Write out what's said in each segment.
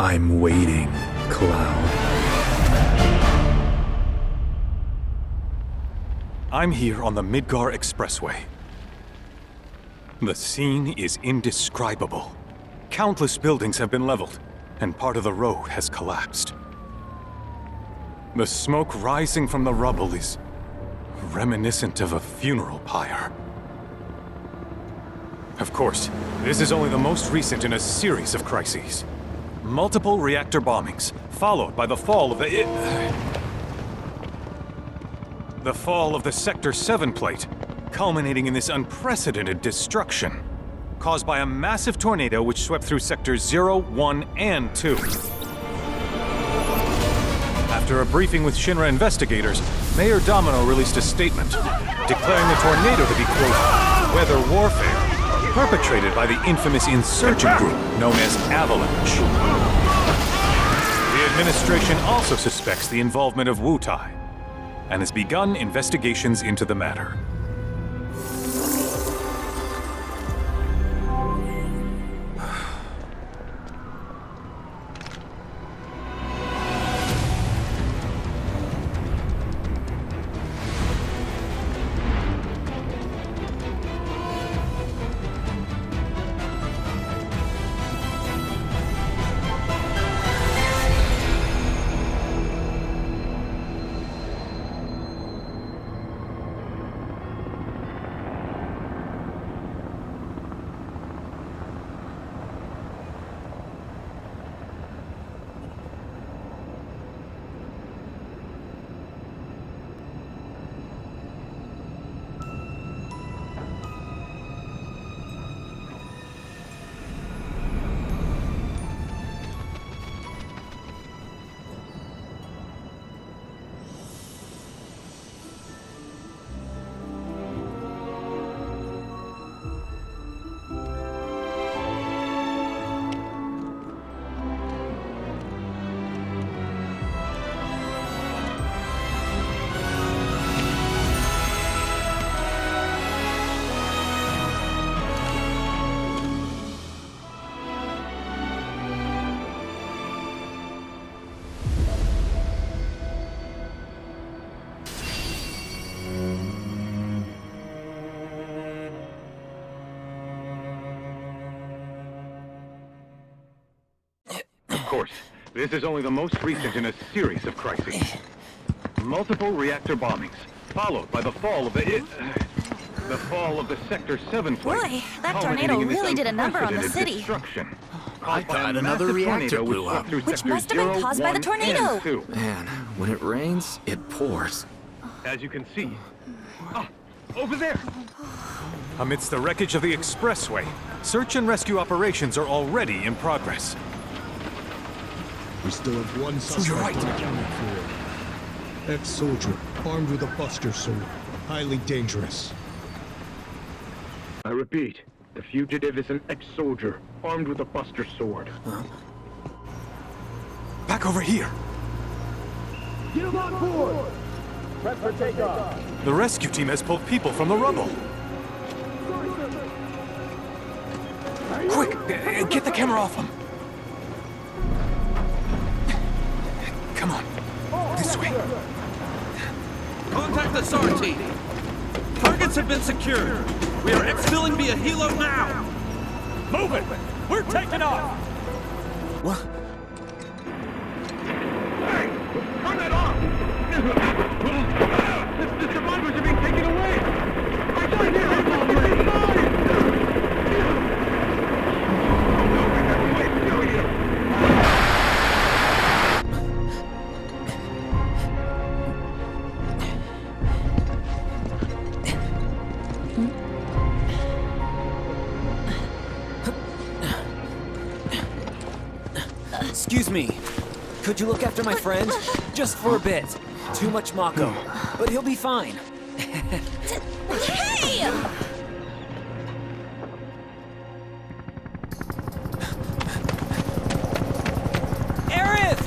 I'm waiting, Cloud. I'm here on the Midgar Expressway. The scene is indescribable. Countless buildings have been leveled, and part of the road has collapsed. The smoke rising from the rubble is reminiscent of a funeral pyre. Of course, this is only the most recent in a series of crises. Multiple reactor bombings, followed by the fall of the Sector 7 plate, culminating in this unprecedented destruction, caused by a massive tornado which swept through Sectors 0, 1, and 2. After a briefing with Shinra investigators, Mayor Domino released a statement, declaring the tornado to be, quote, weather warfare, perpetrated by the infamous insurgent group known as Avalanche. The administration also suspects the involvement of Wutai, and has begun investigations into the matter. Of course, this is only the most recent in a series of crises. Multiple reactor bombings, followed by the fall of the Sector 7 plate. Boy, that tornado really did a number on the city. I thought another reactor blew up. Which must have been caused by the tornado. Man, when it rains, it pours. As you can see. Over there! Amidst the wreckage of the expressway, search and rescue operations are already in progress. We still have one suspect You're right. accounted for. Ex-soldier, armed with a buster sword. Highly dangerous. I repeat, the fugitive is an ex-soldier, armed with a buster sword. Back over here! Get him on board! Prep for takeoff! The rescue team has pulled people from the rubble. Quick, get the camera off them. Come on, this way. Contact the SAR team. Targets have been secured. We are exfilling via helo now. Move it! We're taking off! What? Hey! Turn that off! The survivors are being taken away! I can't hear it already! Excuse me. Could you look after my friend? Just for a bit. Too much Mako. But he'll be fine. Hey! Aerith!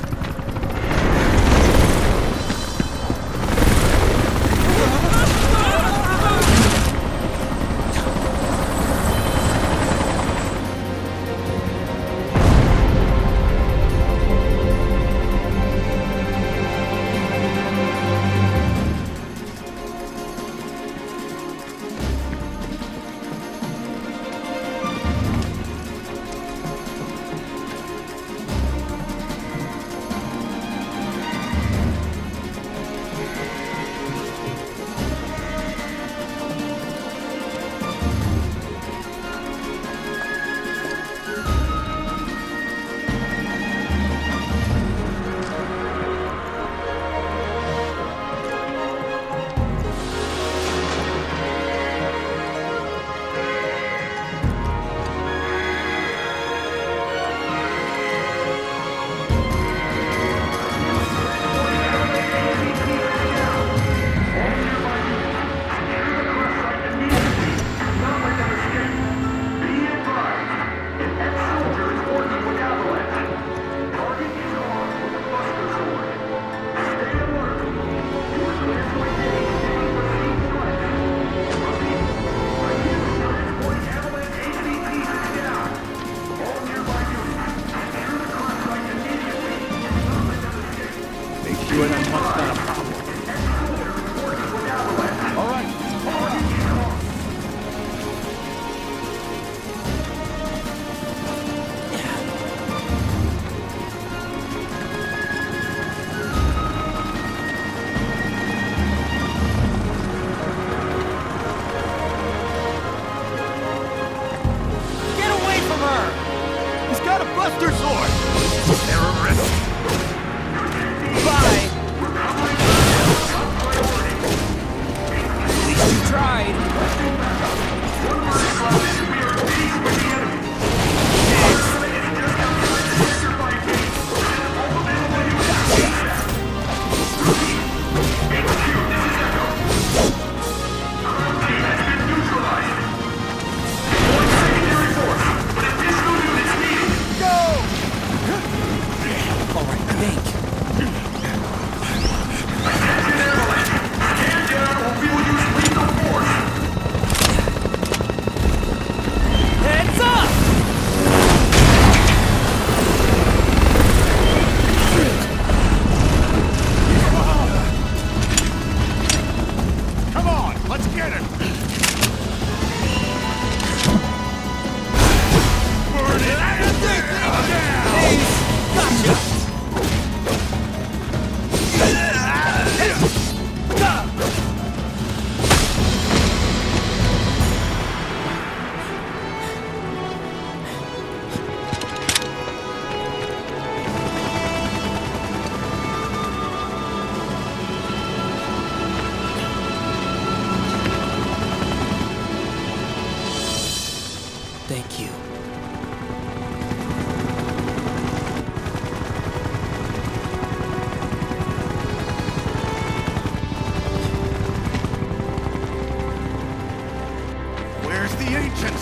Where's the agent?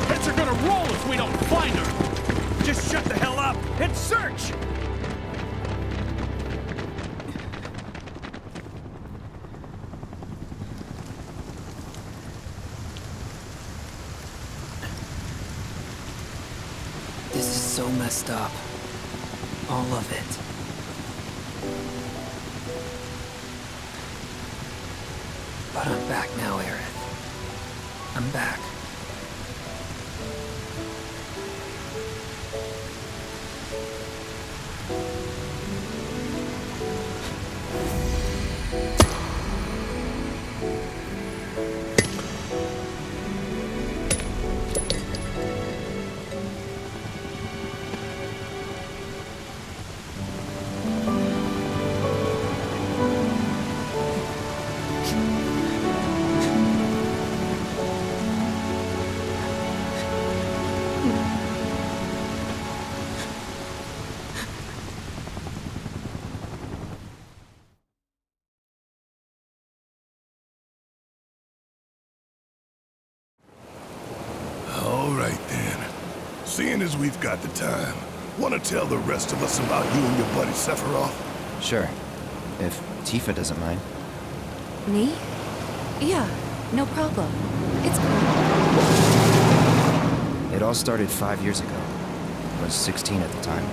Heads are gonna roll if we don't find her! Just shut the hell up and search! This is so messed up. All of it. But I'm back now, Aerith. I'm back. All right then. Seeing as we've got the time, want to tell the rest of us about you and your buddy Sephiroth? Sure. If Tifa doesn't mind. Me? Yeah, no problem. It's cool. It all started 5 years ago. I was 16 at the time.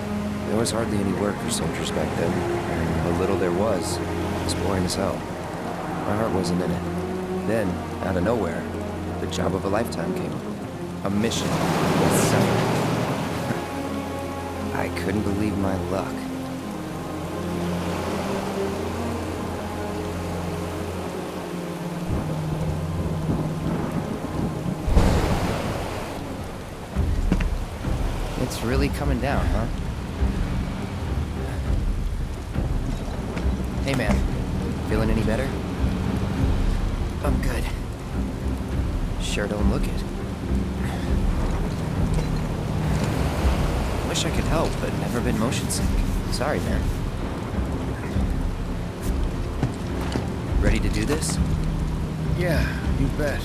There was hardly any work for soldiers back then, and the little there was boring as hell. My heart wasn't in it. Then, out of nowhere, the job of a lifetime came. A mission with Sephiroth. I couldn't believe my luck. It's really coming down, huh? Hey man, feeling any better? I'm good. Sure don't look it. Wish I could help, but never been motion sick. Sorry, man. Ready to do this? Yeah, you bet.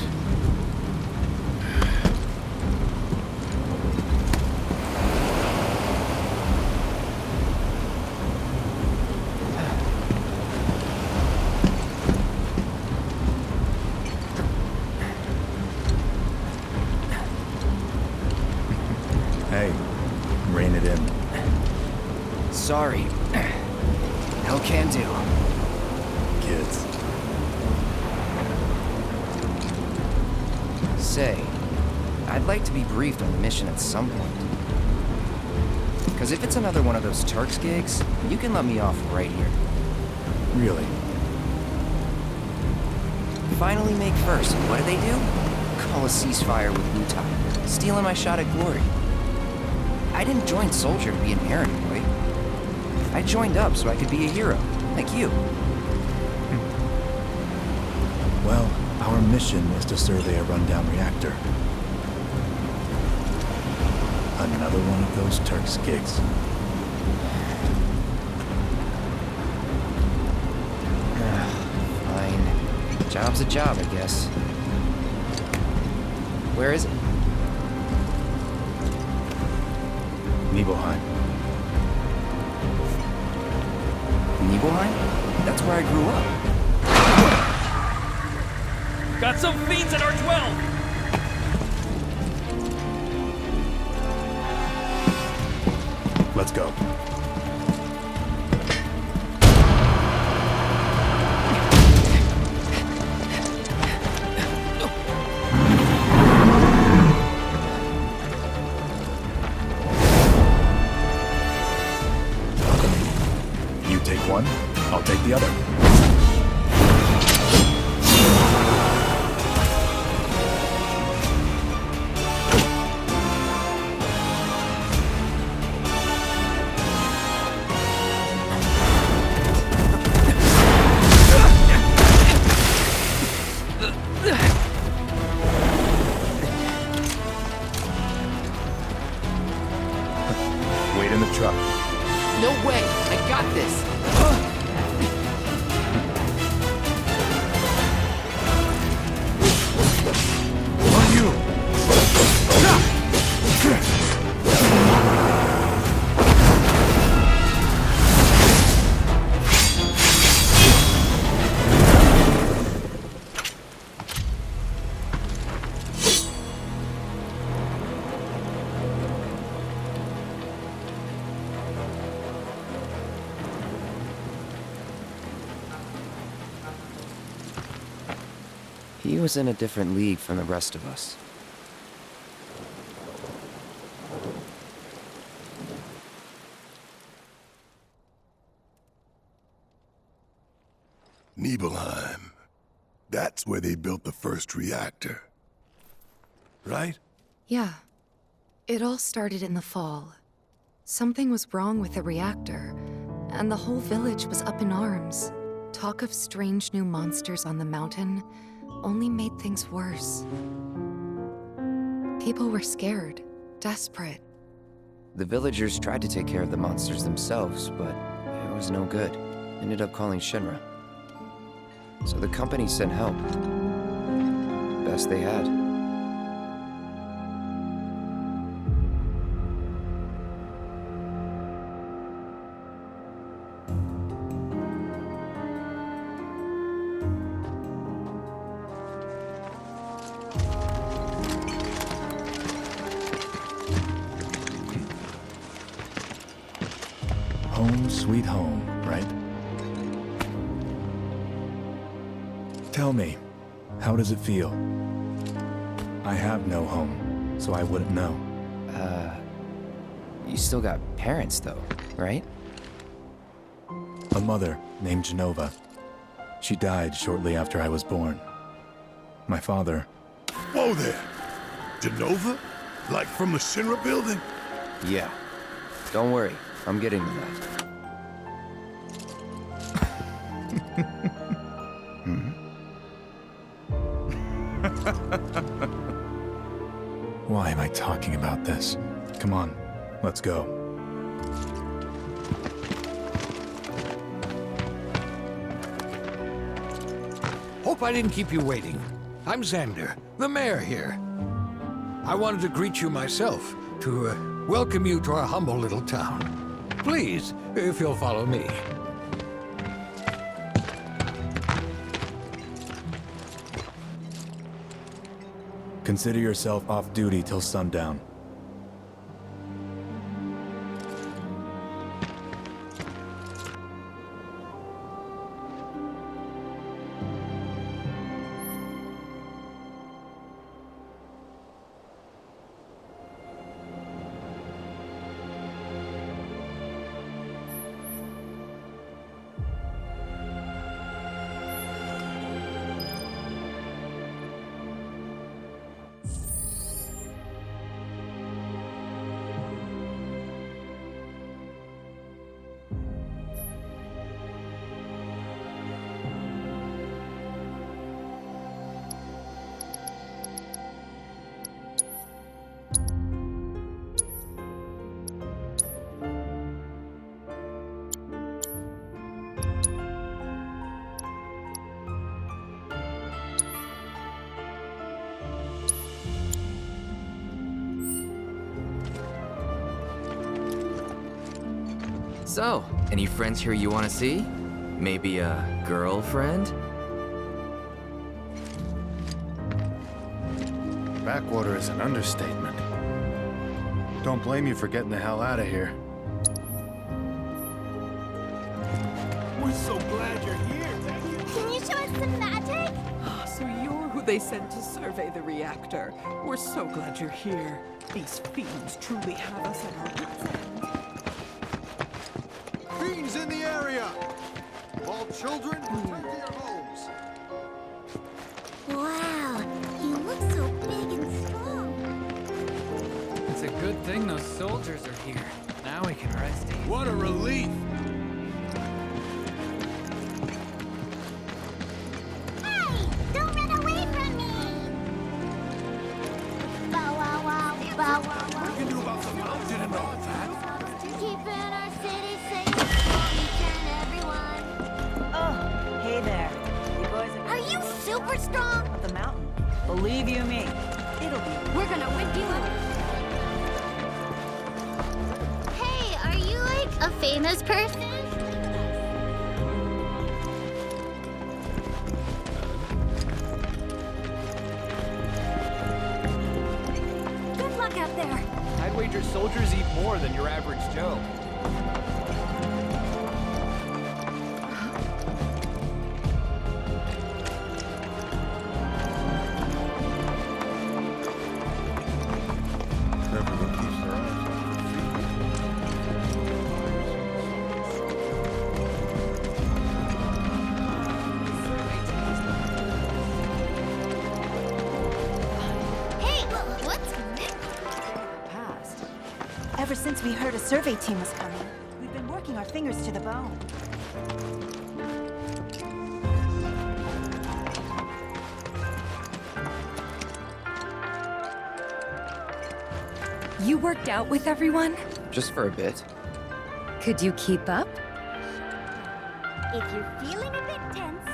Hey, rein it in. Sorry. Hell can do. Kids. Say, I'd like to be briefed on the mission at some point. Because if it's another one of those Turks gigs, you can let me off right here. Really? Finally make first. What do they do? Call a ceasefire with Wutai, stealing my shot at glory. I didn't join Soldier to be an errand boy. I joined up so I could be a hero, like you. Well, our mission is to survey a rundown reactor. Another one of those Turks gigs. Fine. Job's a job, I guess. Where is it? Nibelheim. Nibelheim? That's where I grew up. Got some fiends at R12! Let's go. You take one, I'll take the other. Wait in the truck. No way! I got this! On you! He was in a different league from the rest of us. Nibelheim. That's where they built the first reactor. Right? Yeah. It all started in the fall. Something was wrong with the reactor, and the whole village was up in arms. Talk of strange new monsters on the mountain only made things worse. People were scared, desperate. The villagers tried to take care of the monsters themselves, but it was no good. Ended up calling Shinra. So the company sent help. Best they had. Home sweet home, right? Tell me, how does it feel? I have no home, so I wouldn't know. You still got parents though, right? A mother named Genova. She died shortly after I was born. My father... Whoa there! Genova? Like from the Shinra building? Yeah. Don't worry, I'm getting to that. Why am I talking about this? Come on, let's go. Hope I didn't keep you waiting. I'm Xander, the mayor here. I wanted to greet you myself, to welcome you to our humble little town. Please, if you'll follow me. Consider yourself off duty till sundown. So, any friends here you want to see? Maybe a girlfriend? Backwater is an understatement. Don't blame you for getting the hell out of here. We're so glad you're here. Can you show us some magic? So you're who they sent to survey the reactor. We're so glad you're here. These fiends truly have us at our wits' end. Fiends in the area! All children, return to your homes. Wow, you look so big and strong. It's a good thing those soldiers are here. Now we can rest easy. What a relief! Hey, don't run away from me! Bow wow wow, bow wow wow. What can you do about the mountain and all that? Keeping our city safe for each and everyone. Oh, hey there. You boys Are you super strong? up the mountain. Believe you me, it'll be. We're gonna whip you up. Hey, are you like a famous person? Good luck out there. I'd wager soldiers eat more than your average Joe. ever since we heard a survey team was coming. We've been working our fingers to the bone. You worked out with everyone? Just for a bit. Could you keep up? If you're feeling a bit tense,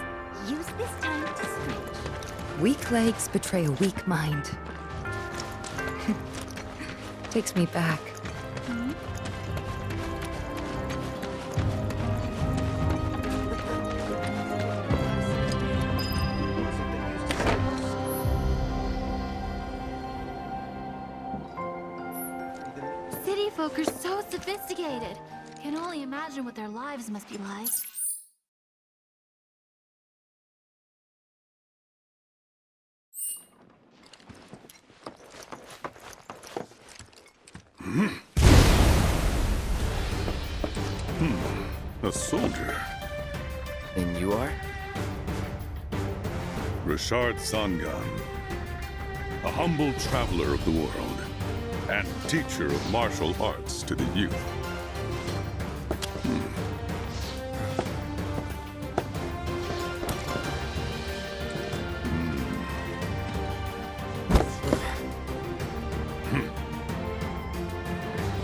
use this time to stretch. Weak legs betray a weak mind. Takes me back. City folk are so sophisticated. Can only imagine what their lives must be like. A soldier. And you are? Richard Sangan. A humble traveler of the world. And teacher of martial arts to the youth.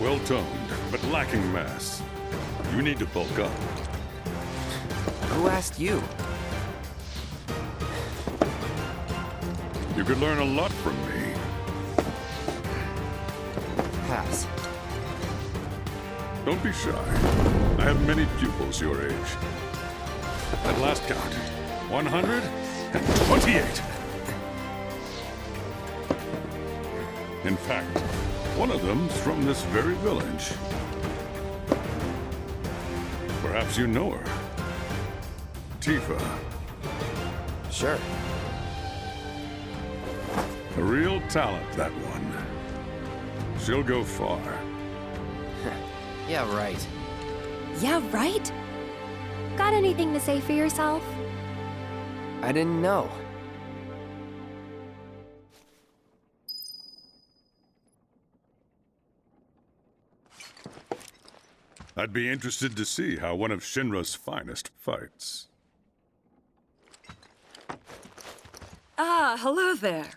Well-toned, but lacking mass. You need to bulk up. Who asked you? You could learn a lot from me. Pass. Don't be shy. I have many pupils your age. At last count, 128. In fact, one of them's from this very village. Perhaps you know her. Tifa. Sure. A real talent, that one. She'll go far. Yeah, right. Yeah, right? Got anything to say for yourself? I didn't know. I'd be interested to see how one of Shinra's finest fights. Ah, hello there.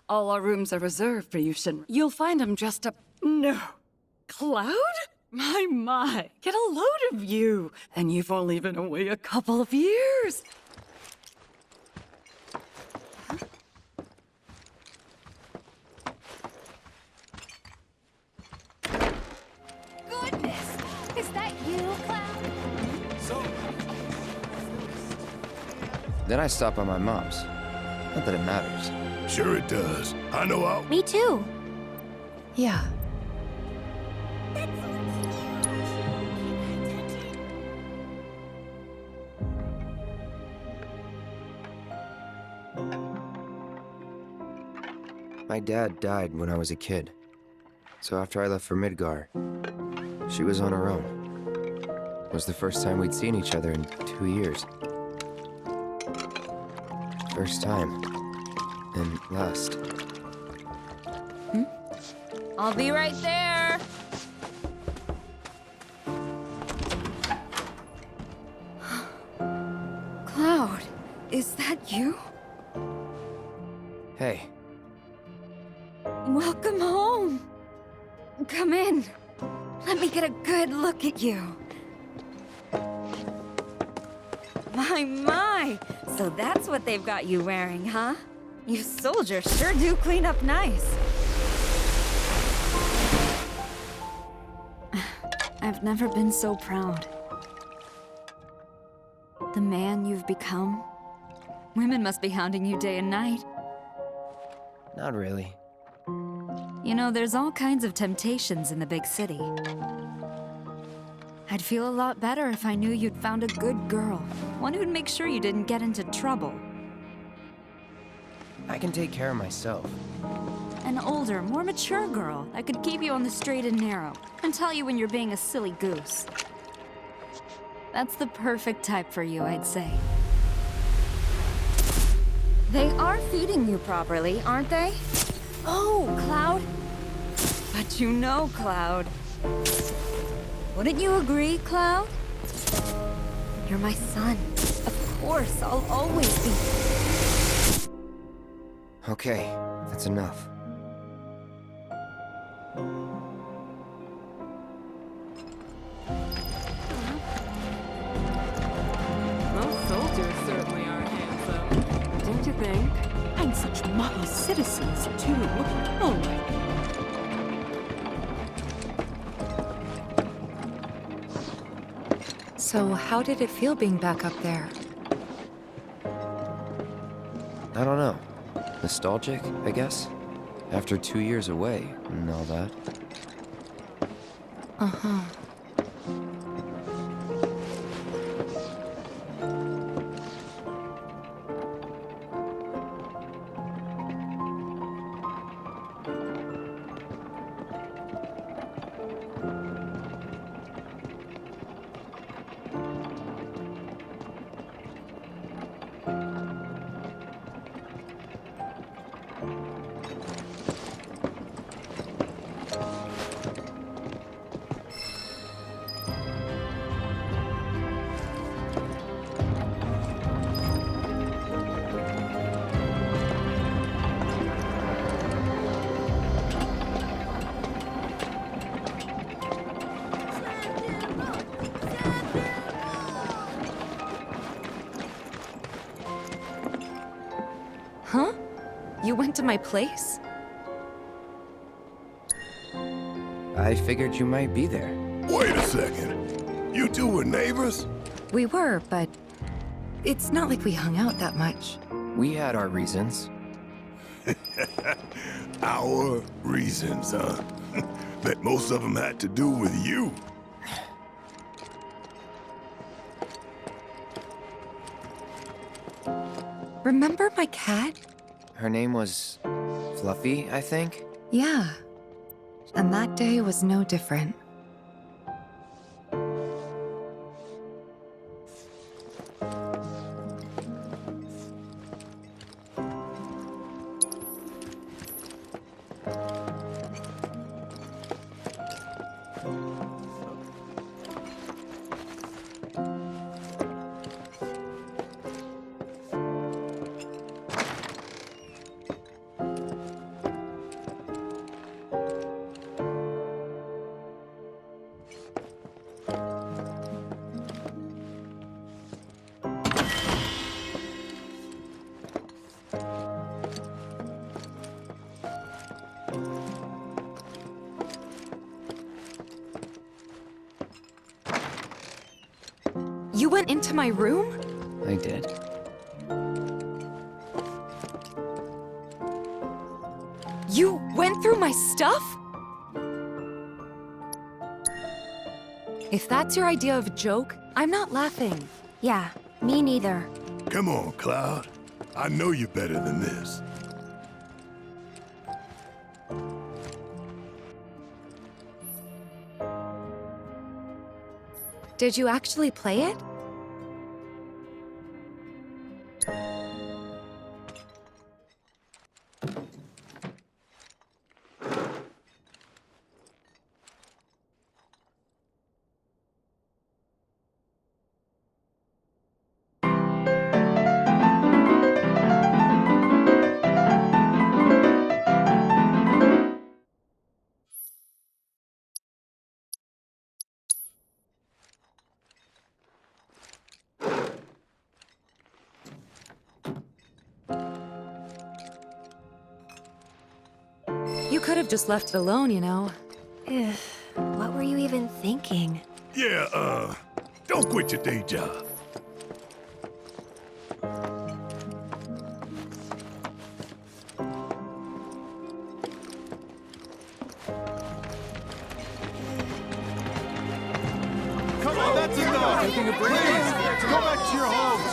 All our rooms are reserved for you, Shinra. You'll find them dressed up... No. Cloud? My. Get a load of you. And you've only been away a couple of years. Goodness! Is that you, Cloud? Then I stop by my mom's. Not that it matters. Sure it does. I know how. Me too. Yeah. My dad died when I was a kid. So after I left for Midgar, she was on her own. It was the first time we'd seen each other in 2 years. First time. And last. I'll be right there. Cloud, is that you? Hey. Welcome home. Come in. Let me get a good look at you. My. So that's what they've got you wearing, huh? You soldiers sure do clean up nice. I've never been so proud. The man you've become. Women must be hounding you day and night. Not really. You know, there's all kinds of temptations in the big city. I'd feel a lot better if I knew you'd found a good girl. One who'd make sure you didn't get into trouble. I can take care of myself. An older, more mature girl that could keep you on the straight and narrow and tell you when you're being a silly goose. That's the perfect type for you, I'd say. They are feeding you properly, aren't they? Oh, Cloud. But you know, Cloud, Wouldn't you agree, Cloud? You're my son. Of course, I'll always be. Okay, that's enough. Those soldiers certainly are handsome, don't you think? And such model citizens, too. Oh my. So, how did it feel being back up there? I don't know. Nostalgic, I guess? After 2 years away and all that. Uh-huh. Huh? You went to my place? I figured you might be there. Wait a second. You two were neighbors? We were, but it's not like we hung out that much. We had our reasons. Our reasons, huh? Bet most of them had to do with you. Remember my cat? Her name was Fluffy, I think? Yeah. And that day was no different. You went into my room? I did. You went through my stuff? If that's your idea of a joke, I'm not laughing. Yeah, me neither. Come on, Cloud. I know you're better than this. Did you actually play it? You could have just left it alone, you know. What were you even thinking? Yeah, don't quit your day job. Come on, that's enough! Taking a break. Please, go back to your homes!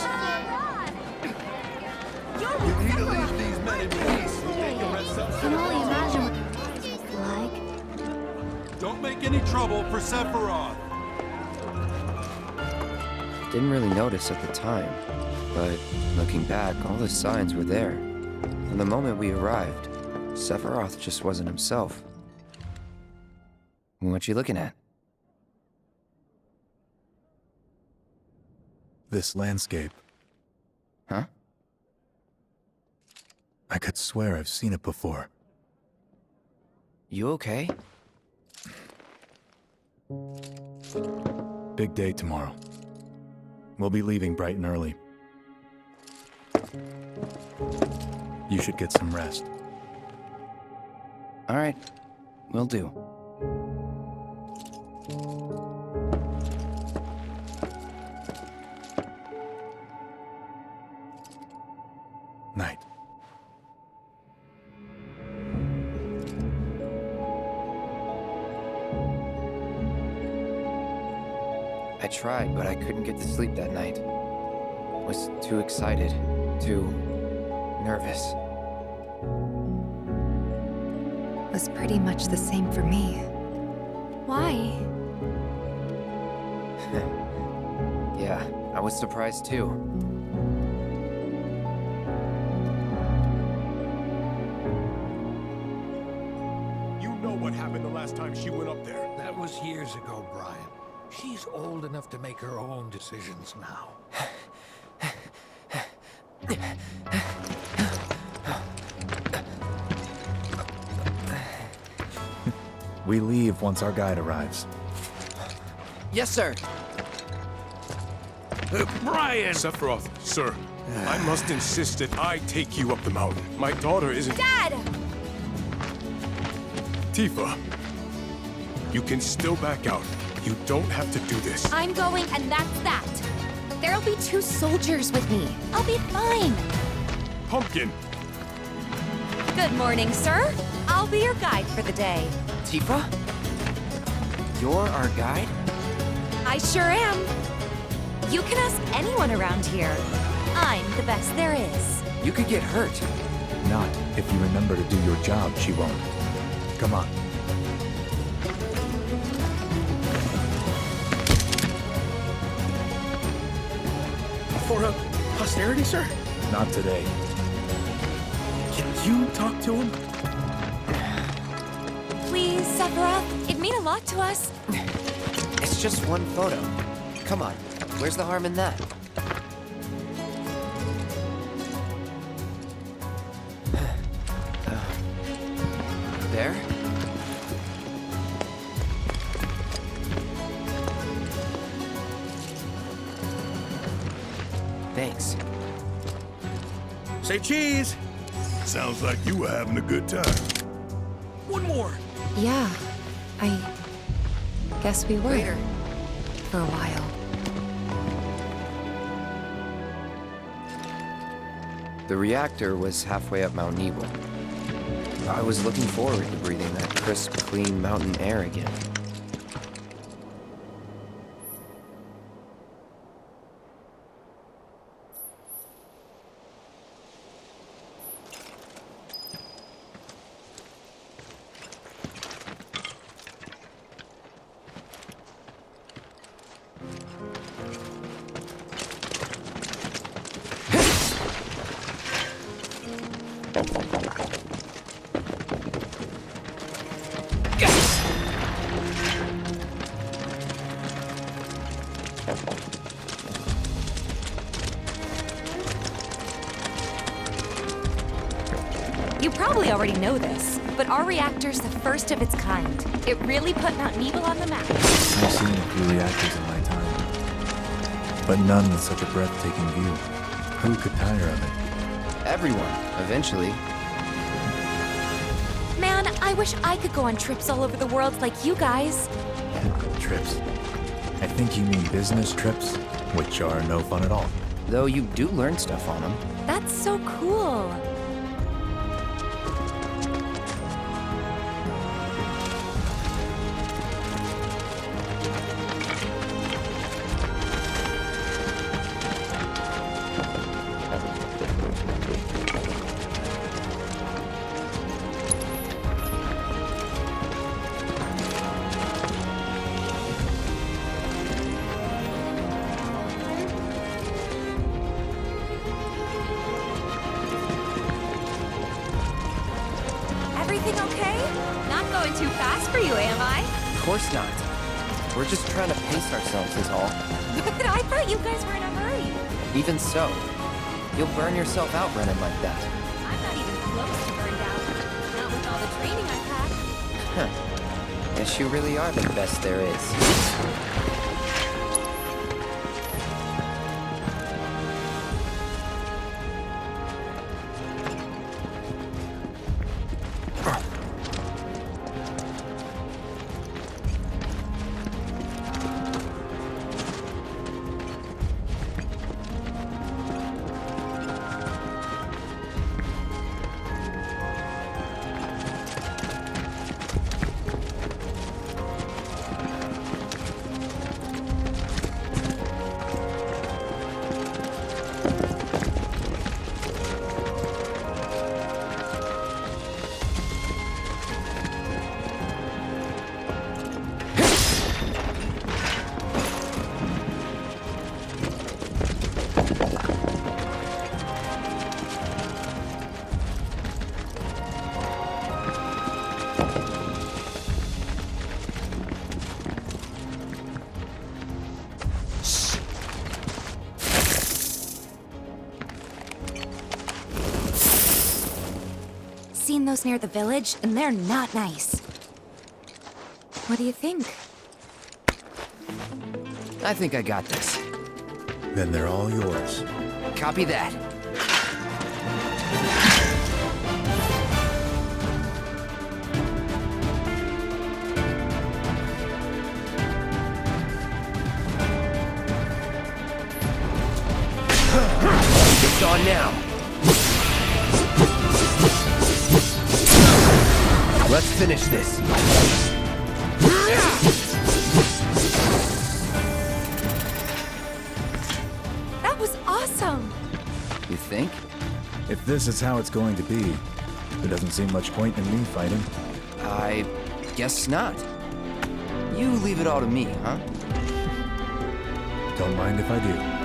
You need to leave these men in peace. Can only imagine what it's like. Don't make any trouble for Sephiroth. Didn't really notice at the time, but looking back, all the signs were there. From the moment we arrived, Sephiroth just wasn't himself. What you looking at? This landscape. Huh? I could swear I've seen it before. You okay? Big day tomorrow. We'll be leaving bright and early. You should get some rest. All right. Will do. Night. I tried, but I couldn't get to sleep that night. Was too excited, too nervous. Was pretty much the same for me. Why? Yeah, I was surprised too. You know what happened the last time she went up there. That was years ago, Brian. She's old enough to make her own decisions now. We leave once our guide arrives. Yes, sir. Brian! Sephiroth, sir, I must insist that I take you up the mountain. My daughter isn't... Dad! Tifa, you can still back out. You don't have to do this. I'm going, and that's that. There'll be 2 soldiers with me. I'll be fine. Pumpkin! Good morning, sir. I'll be your guide for the day. Tifa? You're our guide? I sure am. You can ask anyone around here. I'm the best there is. You could get hurt. Not if you remember to do your job, she won't. Come on. For posterity, sir? Not today. Can you talk to him? Please, Sephiroth. It'd mean a lot to us. It's just one photo. Come on, where's the harm in that? There? Thanks. Say cheese! Sounds like you were having a good time. One more! Yeah, I guess we were. Later. For a while. The reactor was halfway up Mount Nebel. I was looking forward to breathing that crisp, clean mountain air again. You probably already know this, but our reactor's the first of its kind. It really put Mount Nebel on the map. I've seen a few reactors in my time, but none with such a breathtaking view. Who could tire of it? Everyone, eventually. Man, I wish I could go on trips all over the world like you guys. Trips. I think you mean business trips, which are no fun at all. Though you do learn stuff on them. That's so cool. Everything okay? Not going too fast for you, am I? course not. We're just trying to pace ourselves is all. But I thought you guys were in a hurry. Even so, you'll burn yourself out running like that. I'm not even close to burned out. Not with all the training I've had. Huh. Guess you really are the best there is. Seen those near the village, and they're not nice. What do you think? I think I got this. Then they're all yours. Copy that. It's on now. Let's finish this. That was awesome! You think? If this is how it's going to be, there doesn't seem much point in me fighting. I guess not. You leave it all to me, huh? Don't mind if I do.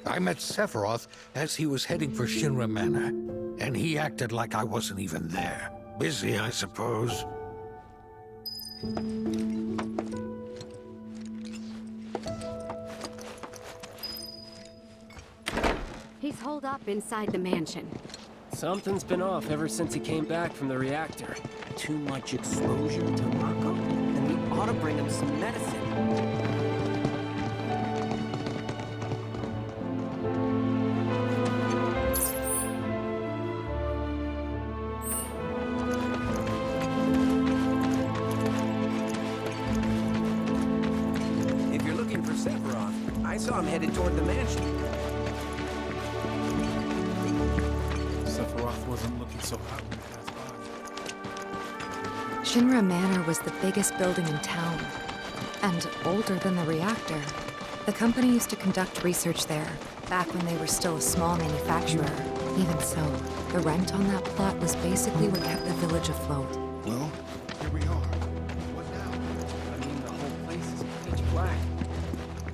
I met Sephiroth as he was heading for Shinra Manor, and he acted like I wasn't even there. Busy, I suppose. He's holed up inside the mansion. Something's been off ever since he came back from the reactor. Too much exposure to Mako? Then we ought to bring him some medicine. If you're looking for Sephiroth, I saw him headed toward the mansion. Sephiroth wasn't looking so hot when we passed by. Shinra Manor was the biggest building in town, and older than the reactor. The company used to conduct research there, back when they were still a small manufacturer. Even so, the rent on that plot was basically what kept the village afloat. Well, here we are. I mean, the whole place is pitch black.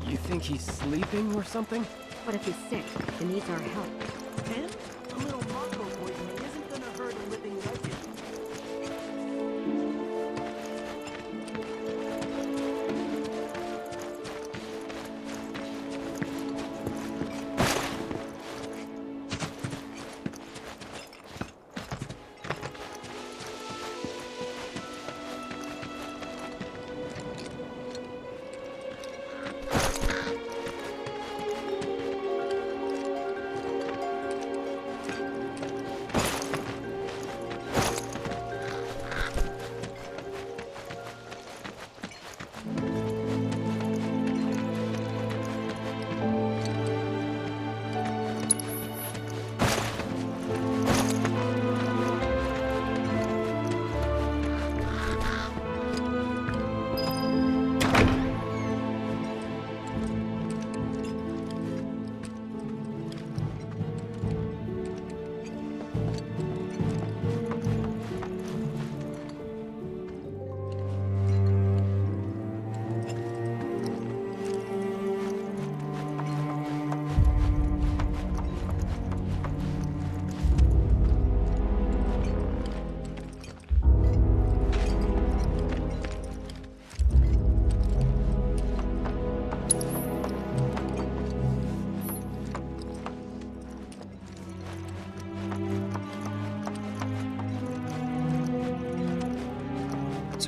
You think he's sleeping or something? What if he's sick and needs our help? And a little Mako poisoning isn't gonna hurt a living legend.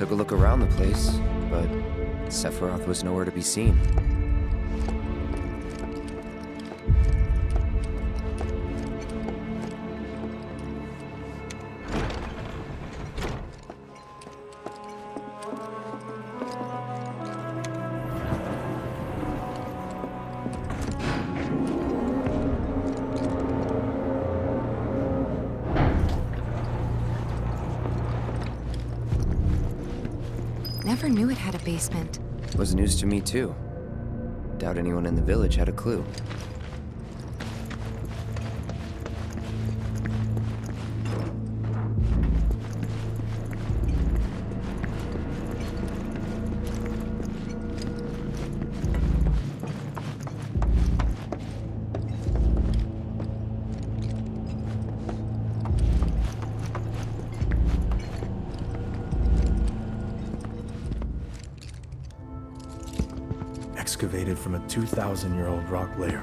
Took a look around the place, but Sephiroth was nowhere to be seen. Never knew it had a basement. Was news to me too. Doubt anyone in the village had a clue. Excavated from a 2,000-year-old rock layer,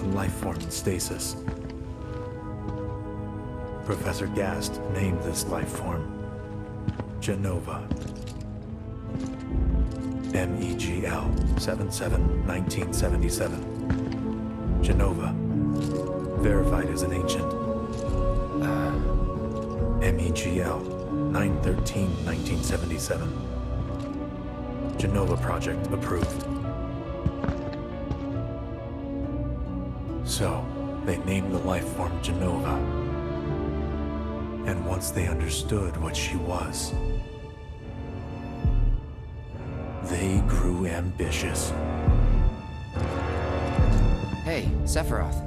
a life form in stasis. Professor Gast named this life form Genova. MEGL 77-1977. Genova. Verified as an ancient. MEGL 9/13/1977. Genova project approved. So, they named the life form Genova. And once they understood what she was, they grew ambitious. Hey, Sephiroth.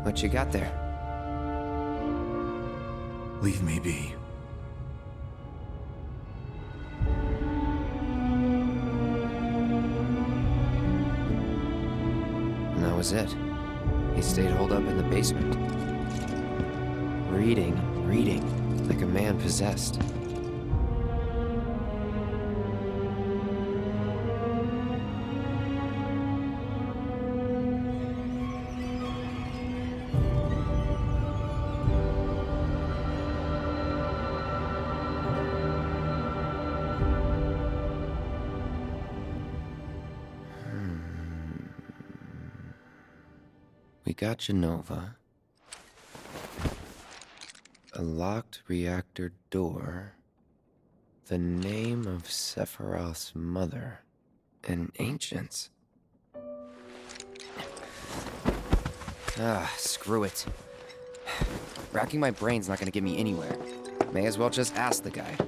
What you got there? Leave me be. And that was it. He stayed holed up in the basement. Reading, like a man possessed. We got Genova. A locked reactor door. The name of Sephiroth's mother. And ancients. Screw it. Racking my brain's not gonna get me anywhere. May as well just ask the guy.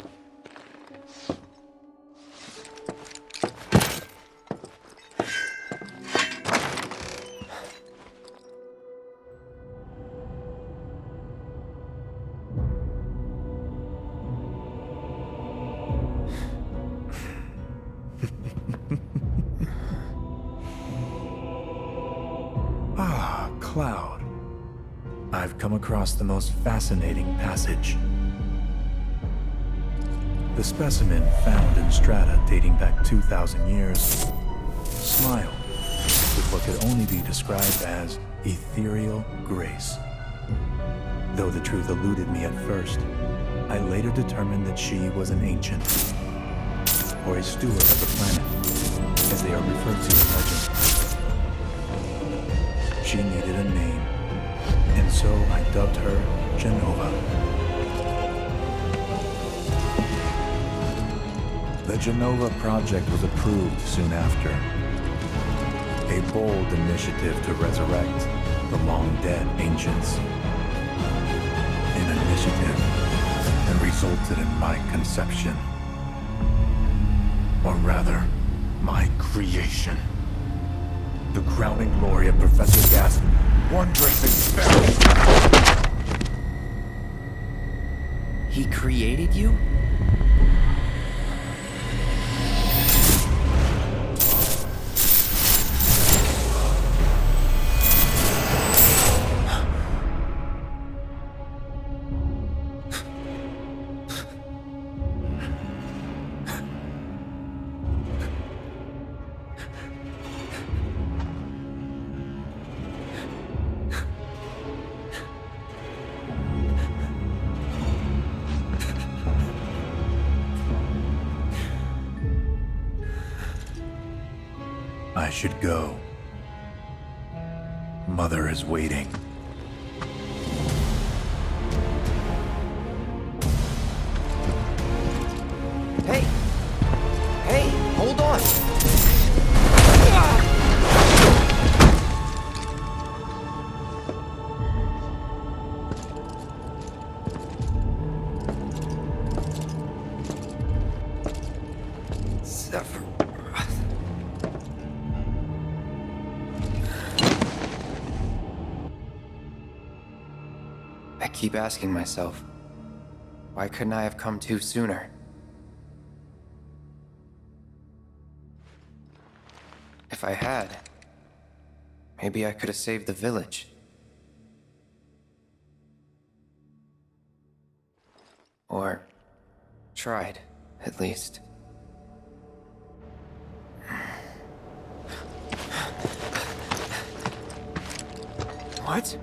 Cloud. I've come across the most fascinating passage. The specimen found in strata dating back 2,000 years smiled with what could only be described as ethereal grace. Though the truth eluded me at first, I later determined that she was an ancient, or a steward of the planet, as they are referred to in legend. She needed a name, and so I dubbed her Genova. The Genova project was approved soon after. A bold initiative to resurrect the long-dead ancients. An initiative that resulted in my conception. Or rather, my creation. The crowning glory of Professor Gast's wondrous experiment. He created you? I should go. Mother is waiting. Hey! Hey, hold on! I keep asking myself, why couldn't I have come to sooner? If I had, maybe I could have saved the village. Or tried, at least. What?